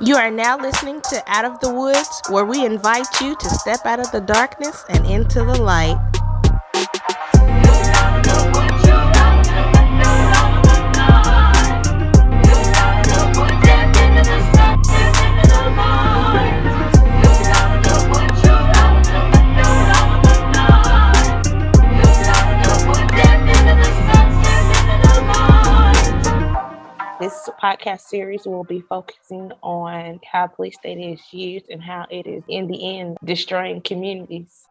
You are now listening to Out of the Woods, where we invite you to step out of the darkness and into the light. This podcast series will be focusing on how police data is used and how it is, in the end, destroying communities.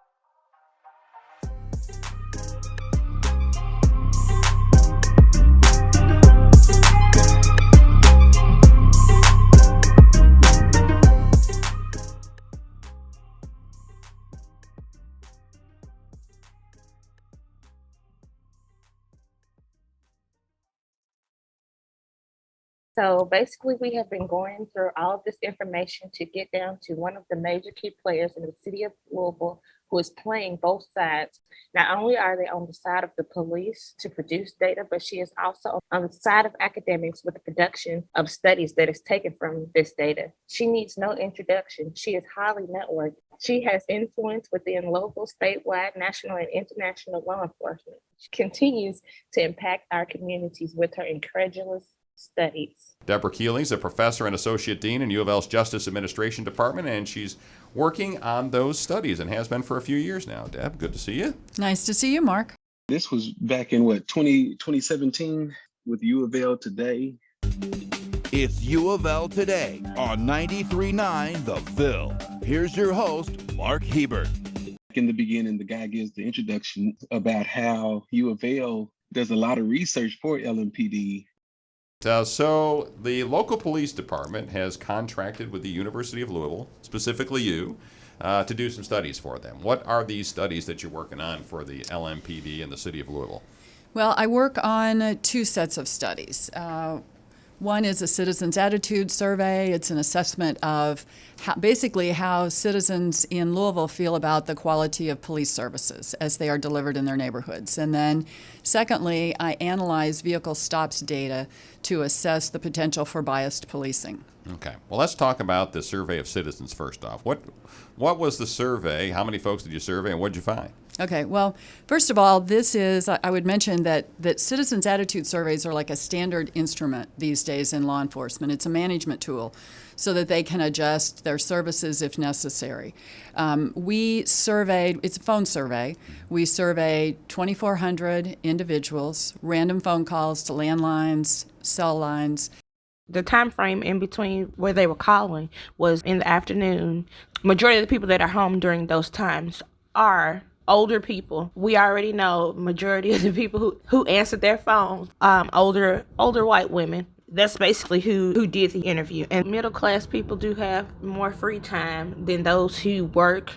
So basically, we have been going through all of this information to get down to one of the major key players in the city of Louisville who is playing both sides. Not only are they on the side of the police to produce data, but she is also on the side of academics with the production of studies that is taken from this data. She needs no introduction. She is highly networked. She has influence within local, statewide, national, and international law enforcement. She continues to impact our communities with her incredulous studies. Deborah Keeling is a professor and associate dean in U of L's Justice Administration Department, and she's working on those studies and has been for a few years now. Deb, good to see you. Nice to see you, Mark. This was back in 2017 with U of L Today. It's U of L Today on 93.9 The Ville. Here's your host, Mark Hebert. In the beginning, the guy gives the introduction about how U of L does a lot of research for LMPD. So the local police department has contracted with the University of Louisville, specifically you, to do some studies for them. What are these studies that you're working on for the LMPD in the city of Louisville? Well, I work on two sets of studies. One is a citizens' attitude survey. It's an assessment of basically how citizens in Louisville feel about the quality of police services as they are delivered in their neighborhoods. And then secondly, I analyze vehicle stops data to assess the potential for biased policing. Okay. Well, let's talk about the survey of citizens first off. What was the survey? How many folks did you survey, and what did you find? Okay, well, first of all, I would mention that citizens' attitude surveys are like a standard instrument these days in law enforcement. It's a management tool so that they can adjust their services if necessary. We surveyed, it's a phone survey, we surveyed 2,400 individuals, random phone calls to landlines, cell lines. The time frame in between where they were calling was in the afternoon. Majority of the people that are home during those times are older people. We already know majority of the people who answered their phones, older white women. That's basically who did the interview. And middle class people do have more free time than those who work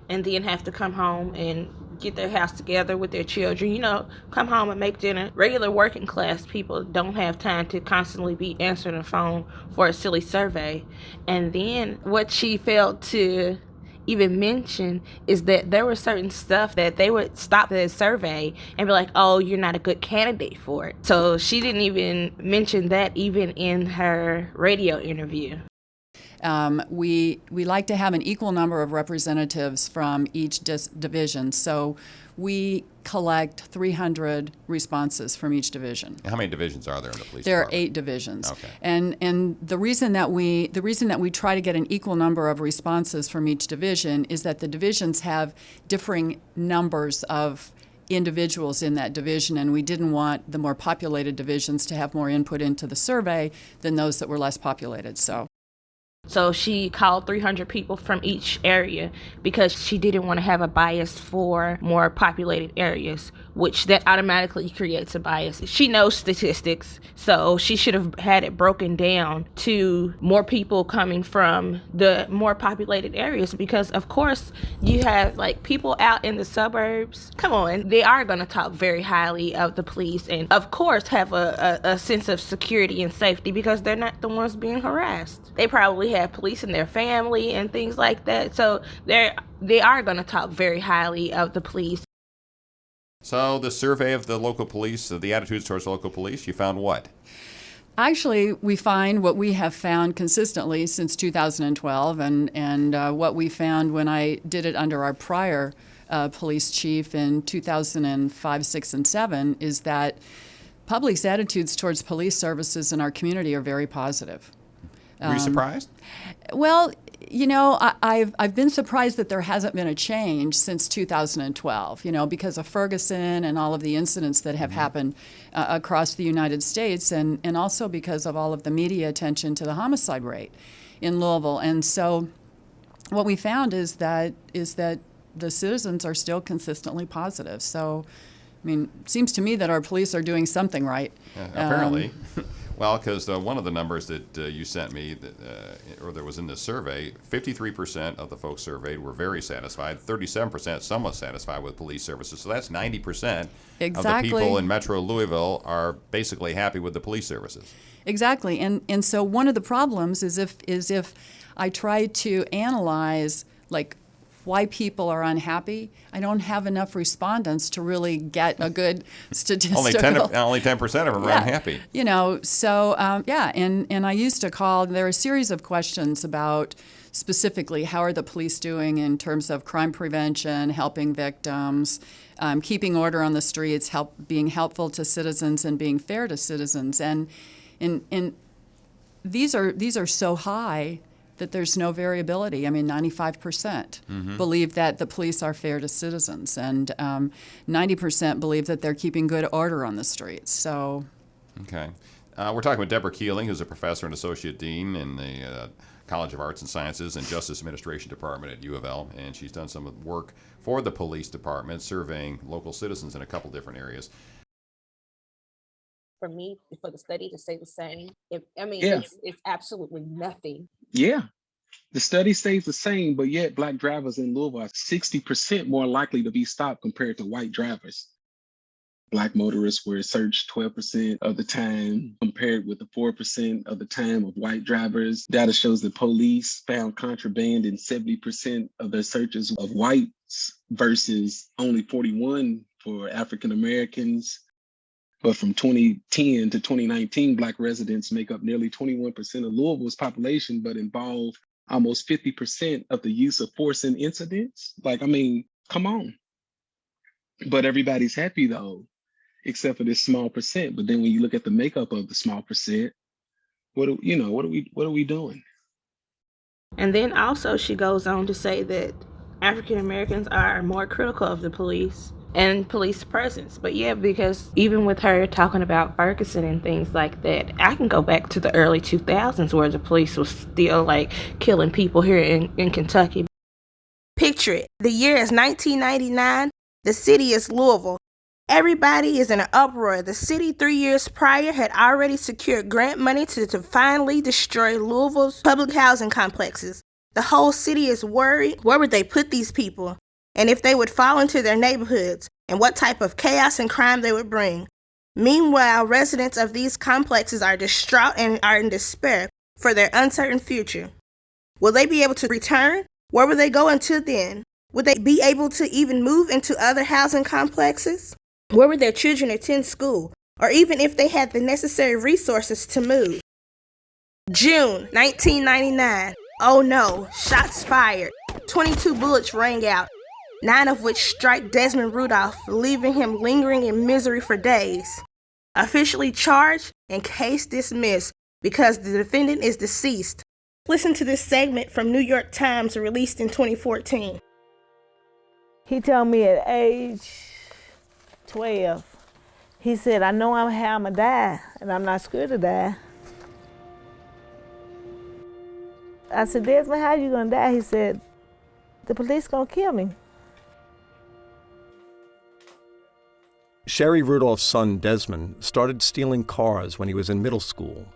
and then have to come home and get their house together with their children, come home and make dinner. Regular working class people don't have time to constantly be answering the phone for a silly survey. And then what she failed to even mention is that there was certain stuff that they would stop the survey and be like, oh, you're not a good candidate for it. So she didn't even mention that even in her radio interview. We like to have an equal number of representatives from each division, so we collect 300 responses from each division. How many divisions are there in the police There department? are 8 divisions. Okay. And the reason that we try to get an equal number of responses from each division is that the divisions have differing numbers of individuals in that division, and we didn't want the more populated divisions to have more input into the survey than those that were less populated. So she called 300 people from each area because she didn't want to have a bias for more populated areas, which that automatically creates a bias. She knows statistics, so she should have had it broken down to more people coming from the more populated areas because, of course, you have people out in the suburbs. Come on, they are going to talk very highly of the police and, of course, have a sense of security and safety because they're not the ones being harassed. They probably have police in their family and things like that. So they are going to talk very highly of the police. So the survey of the local police, the attitudes towards local police, you found what? Actually, we find what we have found consistently since 2012, and what we found when I did it under our prior police chief in 2005, 6, and 7 is that public's attitudes towards police services in our community are very positive. Were you surprised? Well, I've been surprised that there hasn't been a change since 2012, because of Ferguson and all of the incidents that have happened across the United States, and also because of all of the media attention to the homicide rate in Louisville. And so what we found is that the citizens are still consistently positive. So, it seems to me that our police are doing something right. Apparently. Well, because one of the numbers that you sent me, or that was in this survey, 53% of the folks surveyed were very satisfied, 37% somewhat satisfied with police services. So that's 90% of the people in Metro Louisville are basically happy with the police services. Exactly, and so one of the problems is if I try to analyze why people are unhappy, I don't have enough respondents to really get a good statistical. Only 10% of them are unhappy. And I used to call. There are a series of questions about specifically how are the police doing in terms of crime prevention, helping victims, keeping order on the streets, being helpful to citizens, and being fair to citizens. And these are so high that there's no variability. 95% believe that the police are fair to citizens, and 90% believe that they're keeping good order on the streets. So, okay, we're talking with Deborah Keeling, who's a professor and associate dean in the College of Arts and Sciences and Justice Administration Department at U of L, and she's done some work for the police department, surveying local citizens in a couple different areas. For me, for the study to say the same, Yeah. it's absolutely nothing. Yeah. The study stays the same, but yet Black drivers in Louisville are 60% more likely to be stopped compared to white drivers. Black motorists were searched 12% of the time, compared with the 4% of the time of white drivers. Data shows that police found contraband in 70% of their searches of whites versus only 41 for African Americans. But from 2010 to 2019, Black residents make up nearly 21% of Louisville's population, but involve almost 50% of the use of force in incidents. Come on. But everybody's happy though, except for this small percent. But then when you look at the makeup of the small percent, what are we doing? And then also she goes on to say that African Americans are more critical of the police and police presence. But yeah, because even with her talking about Ferguson and things like that, I can go back to the early 2000s where the police was still killing people here in Kentucky. Picture it. The year is 1999. The city is Louisville. Everybody is in an uproar. The city 3 years prior had already secured grant money to finally destroy Louisville's public housing complexes. The whole city is worried. Where would they put these people? And if they would fall into their neighborhoods, and what type of chaos and crime they would bring. Meanwhile, residents of these complexes are distraught and are in despair for their uncertain future. Will they be able to return? Where will they go until then? Would they be able to even move into other housing complexes? Where would their children attend school? Or even if they had the necessary resources to move? June 1999. Oh no, shots fired. 22 bullets rang out, 9 of which strike Desmond Rudolph, leaving him lingering in misery for days. Officially charged and case dismissed because the defendant is deceased. Listen to this segment from New York Times released in 2014. He told me at age 12, he said, I know how I'm gonna die, and I'm not scared to die. I said, Desmond, how you gonna die? He said, the police gonna kill me. Sherry Rudolph's son, Desmond, started stealing cars when he was in middle school.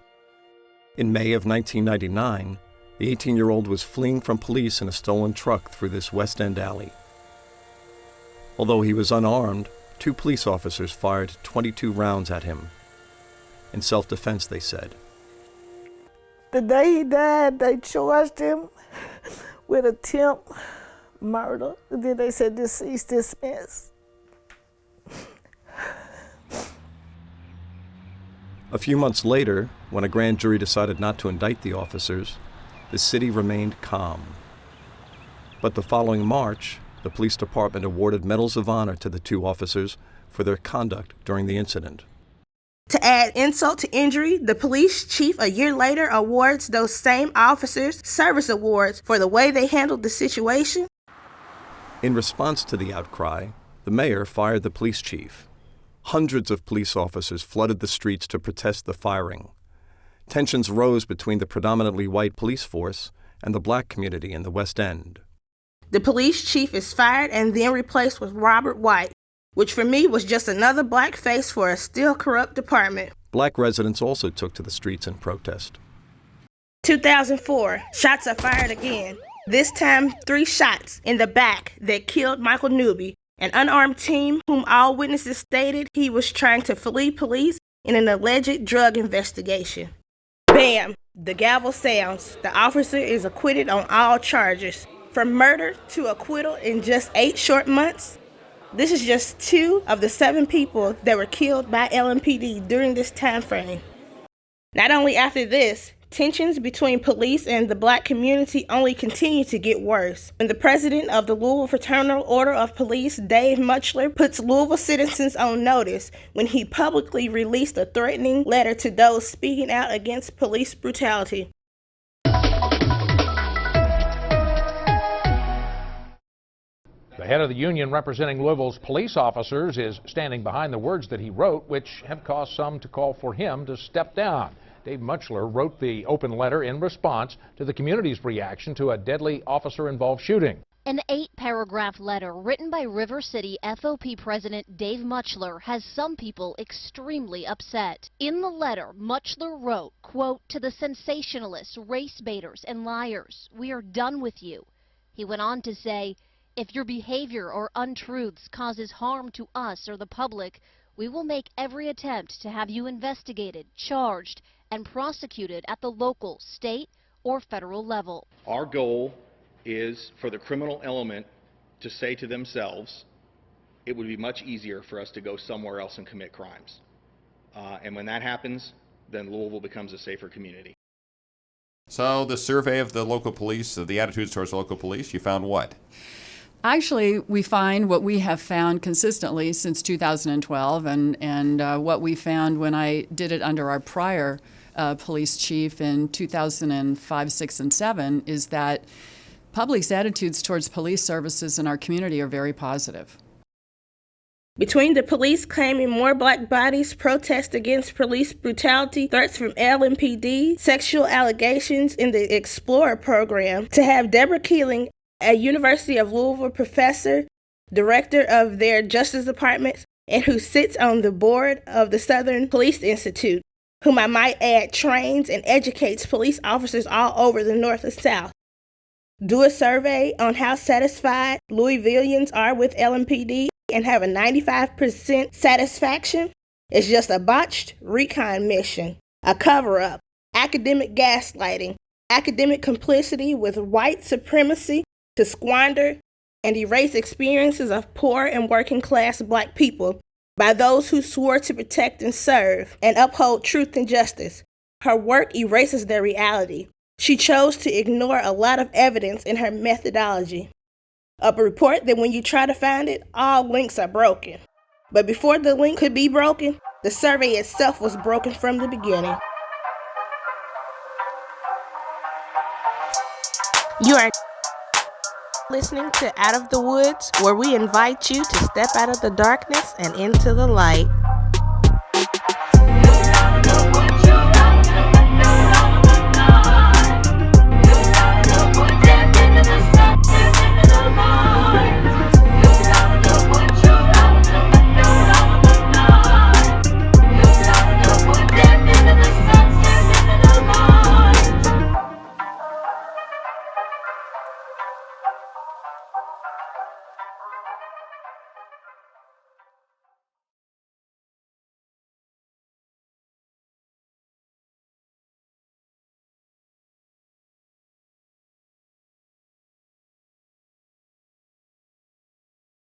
In May of 1999, the 18-year-old was fleeing from police in a stolen truck through this West End alley. Although he was unarmed, 2 police officers fired 22 rounds at him. In self-defense, they said. The day he died, they charged him with attempt murder. And then they said deceased dismissed. A few months later, when a grand jury decided not to indict the officers, the city remained calm. But the following March, the police department awarded medals of honor to the two officers for their conduct during the incident. To add insult to injury, the police chief a year later awards those same officers service awards for the way they handled the situation. In response to the outcry, the mayor fired the police chief. Hundreds of police officers flooded the streets to protest the firing. Tensions rose between the predominantly white police force and the black community in the West End. The police chief is fired and then replaced with Robert White, which for me was just another black face for a still corrupt department. Black residents also took to the streets in protest. 2004, shots are fired again. This time, 3 shots in the back that killed Michael Newby, an unarmed teen whom all witnesses stated he was trying to flee police in an alleged drug investigation. Bam! The gavel sounds. The officer is acquitted on all charges. From murder to acquittal in just 8 short months. This is just 2 of the 7 people that were killed by LMPD during this time frame. Not only after this, tensions between police and the black community only continue to get worse. When the president of the Louisville Fraternal Order of Police, Dave Muchler, puts Louisville citizens on notice when he publicly released a threatening letter to those speaking out against police brutality. The head of the union representing Louisville's police officers is standing behind the words that he wrote, which have caused some to call for him to step down. Dave Muchler wrote the open letter in response to the community's reaction to a deadly officer-involved shooting. An 8-paragraph letter written by River City FOP President Dave Muchler has some people extremely upset. In the letter, Muchler wrote, quote, "To the sensationalists, race baiters, and liars, we are done with you." He went on to say, "If your behavior or untruths causes harm to us or the public, we will make every attempt to have you investigated, charged, and prosecuted at the local, state, or federal level." Our goal is for the criminal element to say to themselves, it would be much easier for us to go somewhere else and commit crimes. And when that happens, then Louisville becomes a safer community. So the survey of the local police, the attitudes towards local police, you found what? Actually, we find what we have found consistently since 2012, and what we found when I did it under our prior police chief in 2005, 6, and 7 is that public's attitudes towards police services in our community are very positive. Between the police claiming more black bodies, protests against police brutality, threats from LMPD, sexual allegations in the Explorer program, to have Deborah Keeling, a University of Louisville professor, director of their Justice Department, and who sits on the board of the Southern Police Institute, whom I might add trains and educates police officers all over the North and South. Do a survey on how satisfied Louisvillians are with LMPD and have a 95% satisfaction. It's just a botched recon mission, a cover-up, academic gaslighting, academic complicity with white supremacy to squander and erase experiences of poor and working class black people by those who swore to protect and serve and uphold truth and justice. Her work erases their reality. She chose to ignore a lot of evidence in her methodology. A report that when you try to find it, all links are broken. But before the link could be broken, the survey itself was broken from the beginning. You are listening to Out of the Woods, where we invite you to step out of the darkness and into the light.